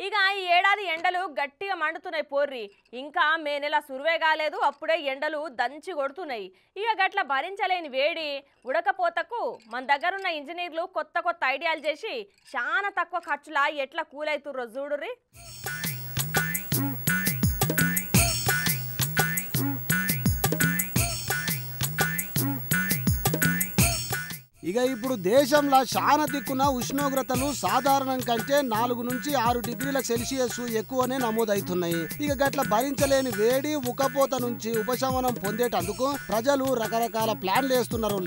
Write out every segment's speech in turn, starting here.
ఇక ఈ ఏడాది ఎండలు గట్టిగా మండుతున్నాయి పోర్రి. ఇంకా మే నెల సురువే కాలేదు, అప్పుడే ఎండలు దంచి కొడుతున్నాయి. ఇక గట్ల భరించలేని వేడి ఉడకపోతకు మన దగ్గరున్న ఇంజనీర్లు కొత్త కొత్త ఐడియాలు చేసి చాలా తక్కువ ఖర్చులా ఎట్లా కూలైతుర్రో చూడుర్రి. ఇక ఇప్పుడు దేశంలో చాలా దిక్కున ఉష్ణోగ్రతలు సాధారణం కంటే 4 నుంచి 6 డిగ్రీల సెల్సియస్ ఎక్కువనే నమోదవుతున్నాయి. ఇక గట్ల భరించలేని వేడి ఉక్కపోత నుంచి ఉపశమనం పొందేటందుకు ప్రజలు రకరకాల ప్లాన్లు వేస్తున్నారు.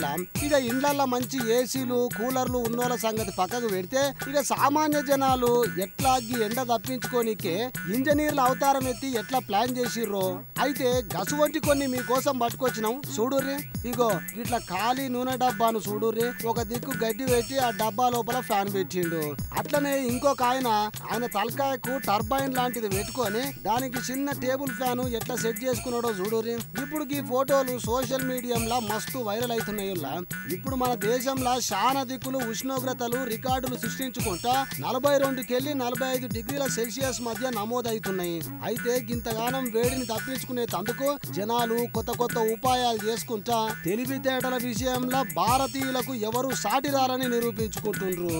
ఇక ఇండ్లల్లో మంచి ఏసీలు కూలర్లు ఉన్నోళ్ళ సంగతి పక్కకు పెడితే ఇక సామాన్య జనాలు ఎట్లా ఎండ తప్పించుకోనికే ఇంజనీర్ల అవతారం ఎత్తి ఎట్లా ప్లాన్ చేసిర్రో అయితే గసువంటి కొన్ని మీకోసం పట్టుకొచ్చినాం చూడుర్రి. ఇగో ఇట్లా ఖాళీ నూనె డబ్బాను చూడుర్రి. ఒక దిక్కు గడ్డి పెట్టి ఆ డబ్బా లోపల ఫ్యాన్ పెట్టిండు. అట్లనే ఇంకొక ఆయన తలకాయకు టర్బైన్ లాంటిది పెట్టుకొని దానికి చిన్న టేబుల్ ఫ్యాన్ ఎట్లా సెట్ చేసుకున్నాడో చూడుర్రి. ఇప్పుడు ఈ ఫోటోలు సోషల్ మీడియాలో మస్తు వైరల్ అవుతున్నాయి. ఇప్పుడు మన దేశంలో చాలా దిక్కులు ఉష్ణోగ్రతలు రికార్డులు సృష్టించుకుంటా 42 45 డిగ్రీల సెల్సియస్ మధ్య నమోదవుతున్నాయి. అయితే గింతగానం వేడిని తప్పించుకునే తందుకు జనాలు కొత్త కొత్త ఉపాయాలు చేసుకుంటా తెలివితేటల విషయంలో భారతీయులకు ఎవరు సాటిరారని నిరూపించుకుంటుండ్రు.